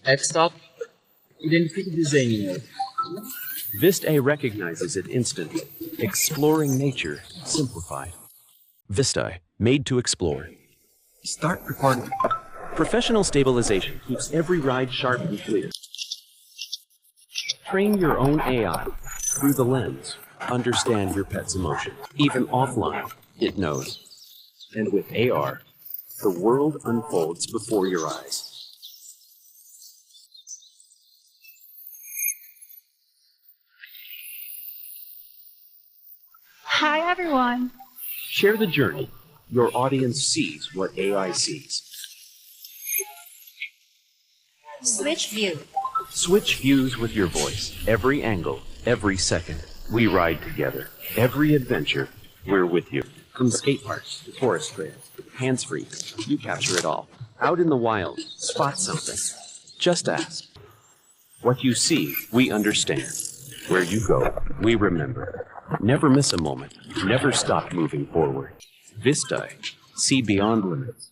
EXTOP VistAI. VistAI recognizes it instantly. Exploring nature simplified. VistAI, made to explore. Start recording. Professional stabilization keeps every ride sharp and clear. Train your own AI through the lens. Understand your pet's emotion. Even offline, it knows. And with AR, the world unfolds before your eyes. Hi, everyone. Share the journey. Your audience sees what AI sees. Switch view. Switch views with your voice. Every angle, every second. We ride together. Every adventure, we're with you. From skate parks to forest trails, hands-free, you capture it all. Out in the wild, spot something. Just ask. What you see, we understand. Where you go, we remember. Never miss a moment. Never stop moving forward. VistAI, see beyond limits.